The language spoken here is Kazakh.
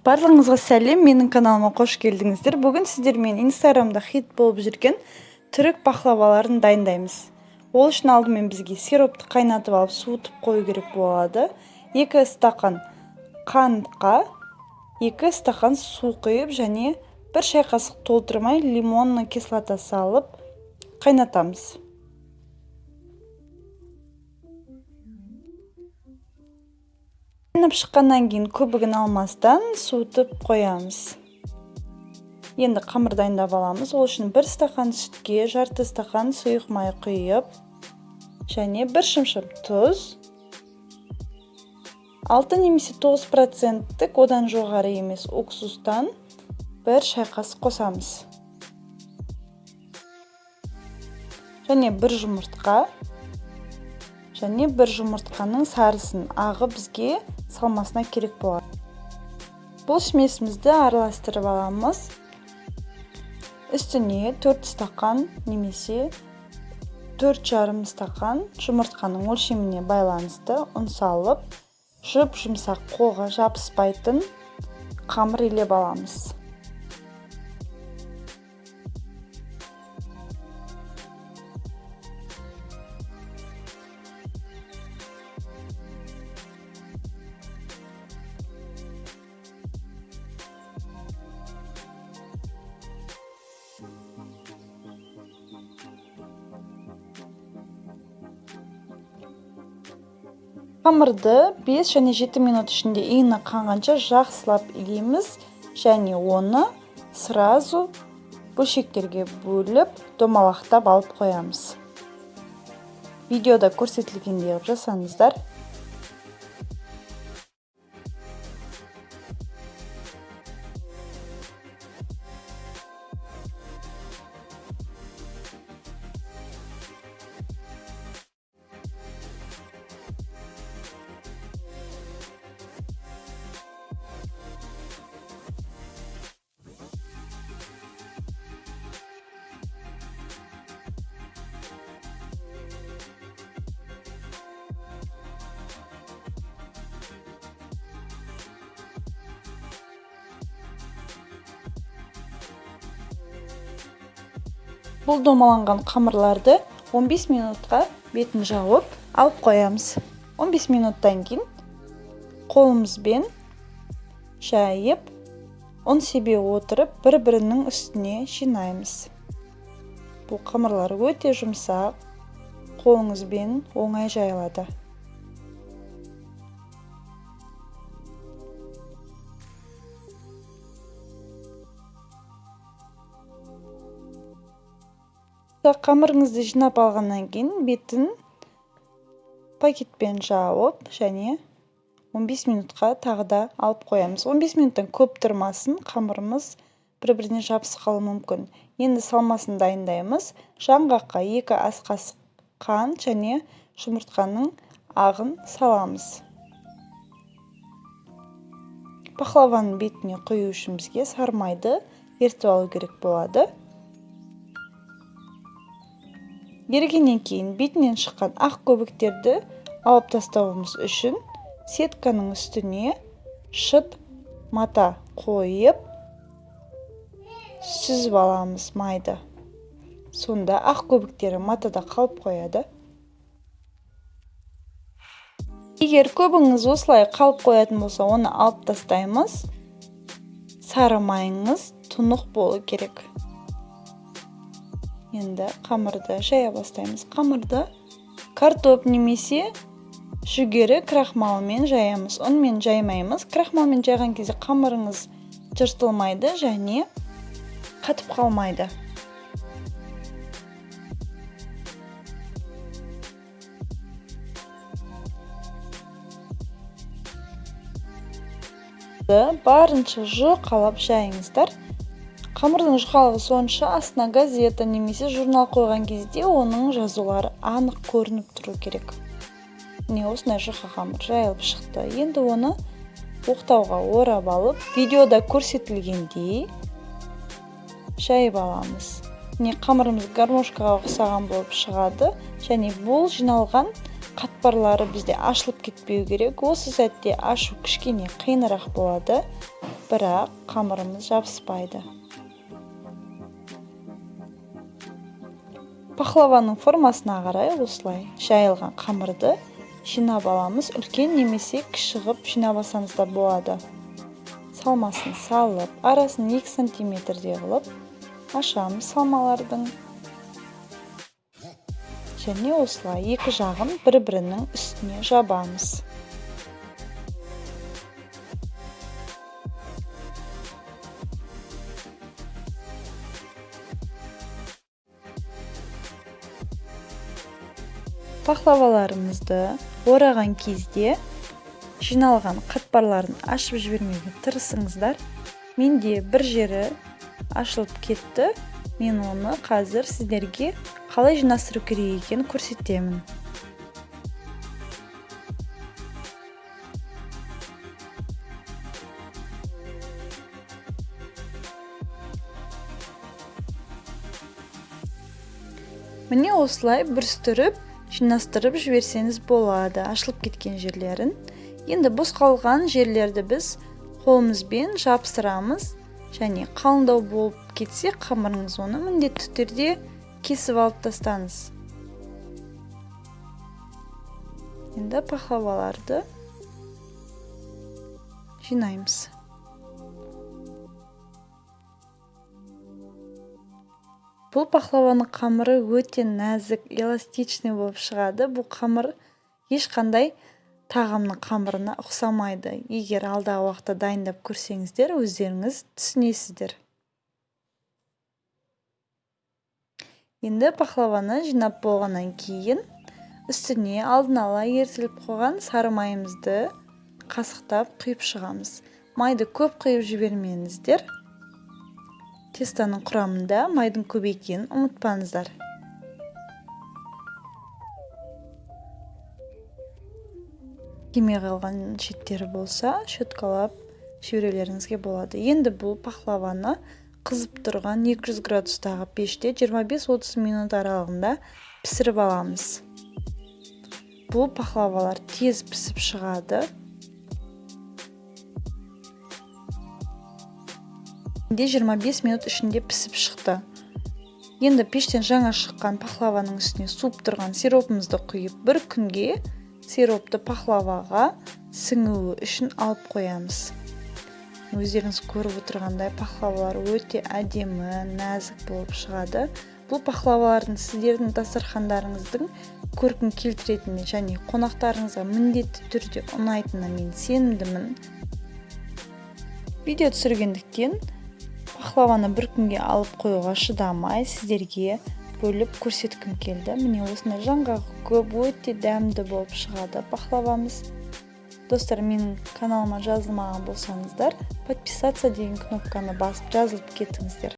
Барлығыңызға сәлем, менің каналыма қош келдіңіздер. Бүгін сіздермен инстаграмда хит болып жүрген түрік баклаваларын дайындаймыз. Ол үшін алдымен бізге сиропты қайнатып алып суытып қою керек болады. 2 стақан қантқа 2 стақан су құйып және 1 шай қасық толтырмай лимонның кислота салып қайнатамыз. Қайнап шыққаннан кейін көбігін алмастан суытып қоямыз. Енді қамыр дайындап аламыз. Ол үшін 1 стақан сүтке жарты стақан сұйық май құйып, және 1 шымшым тұз, 6 немесе 9%, одан жоғары емес уксустан 1 шай қасық қосамыз. Және 1 жұмыртқа, және 1 жұмыртқаның сарысын, ағы бізге салмасына керек болады. Бұл смесімізді араластырып аламыз. Үстіне 4 стақан немесе 4,5 стақан жұмыртқаның өлшеміне байланысты ұн салып, жұп-жұмсақ қолға жабыспайтын қамыр илеп аламыз. Қамырды 5 және 7 минут ішінде иіні қанғанша жақсылап илейміз, және оны сразу бөлшектерге бөліп, домалақтап алып қоямыз. Видеода көрсетілгендей жасаңыздар. Бұл домаланған қамырларды 15 минутқа бетін жауып алып қоямыз. 15 минуттан кейін қолымызбен жайып, ұн себе отырып, бір-бірінің үстіне жинаймыз. Бұл қамырлар өте жұмсақ, қолыңызбен оңай жайылады. Қамырыңызды жинап алғаннан кейін бетін пакетпен жауып, және 15 минутқа тағы да алып қоямыз. 15 минуттан көп тұрмасын, қамырымыз бір-біріне жабысып қалуы мүмкін. Енді салмасын дайындаймыз. Жаңғаққа 2 ас қасық қант және жұмыртқаның ағын саламыз. Баклаваның бетіне құю үшін бізге сары майды ерітіп алу керек болады. Ерігеннен кейін бетінен шыққан ақ көбіктерді алып тастауымыз үшін сетканың үстіне шыт мата қойып, сүзіп аламыз майды. Сонда ақ көбіктері матада қалып қояды. Егер көбіңіз осылай қалып қоятын болса, оны алып тастаймыз. Сары майыңыз тұнық болу керек. Енді қамырды жая бастаймыз. Қамырды картоп немесе жүгері крахмалымен жаямыз. Ұнмен жаймаймыз. Крахмалмен жайған кезде қамырыңыз жыртылмайды және қатып қалмайды. Барынша жұқалап жайыңыздар. Қамырдың жұқалығы сонша астына газета немесе журнал қойған кезде оның жазулары анық көрініп тұру керек. Міне осындай жұқа қамыр жайылып шықты. Енді оны оқтауға орап алып, видеода көрсетілгендей жайып аламыз. Міне қамырымыз гармошкаға ұқсаған болып шығады, және бұл жиналған қатпарлары бізде ашылып кетпеу керек. Осы сәтте ашу кішкене қиынырақ болады, бірақ қамырымыз жабыспайды. Пахлаваның формасына қарай осылай жайылған қамырды жинап аламыз. Үлкен немесе кіші ғып жинап алсаңыз да болады. Салмасын салып, арасын 2 сантиметрдей қылып ашамыз салмалардың. Және осылай екі жағын бір-бірінің үстіне жабамыз. Пахлаваларымызды ораған кезде жиналған қатпарларын ашып жібермеуге тырысыңыздар. Менде бір жері ашылып кетті. Мен оны қазір сіздерге қалай жинастыру керек екенін көрсетемін. Міне осылай бүрістіріп, жинастырып жіберсеңіз болады ашылып кеткен жерлерін. Енді бос қалған жерлерді біз қолымызбен жабыстырамыз. Және қалыңдау болып кетсе қамырыңыз, оны міндетті түрде кесіп алып тастаңыз. Енді пахлаваларды жинаймыз. Бұл пахлаваның қамыры өте нәзік, эластичный болып шығады. Бұл қамыр ешқандай тағамның қамырына ұқсамайды. Егер алдағы уақытта дайындап көрсеңіздер, өздеріңіз түсінесіздер. Енді пахлаваны жинап болғаннан кейін үстіне алдын ала ерітіліп қойған сары майымызды қасықтап құйып шығамыз. Майды көп құйып жібермеңіздер. Тестоның құрамында майдың көп екенін ұмытпаңыздар. Кемей қалған шеттері болса, шөткалап жіберулеріңізге болады. Енді бұл пахлаваны қызып тұрған 200 градустағы пеште 25-30 минут аралығында пісіріп аламыз. Бұл пахлавалар тез пісіп шығады. Енді 25 минут ішінде пісіп шықты. Енді пештен жаңа шыққан пахлаваның үстіне суып тұрған сиропымызды құйып, бір күнге сиропты пахлаваға сіңуі үшін алып қоямыз. Өздеріңіз көріп отырғандай пахлавалар өте әдемі, нәзік болып шығады. Бұл пахлавалардың сіздердің дастархандарыңыздың көркін келтіретініне және қонақтарыңызға міндетті түрде ұнайтынына мен сенімдімін. Видео түсіргендіктен пахлаваны бір күнге алып қоюға шыдамай сіздерге бөліп көрсеткім келді. Міне осындай жаңғағы көп, өте дәмді болып шығады пахлавамыз. Достар, менің каналыма жазылмаған болсаңыздар, подписаться деген кнопканы басып жазылып кетіңіздер.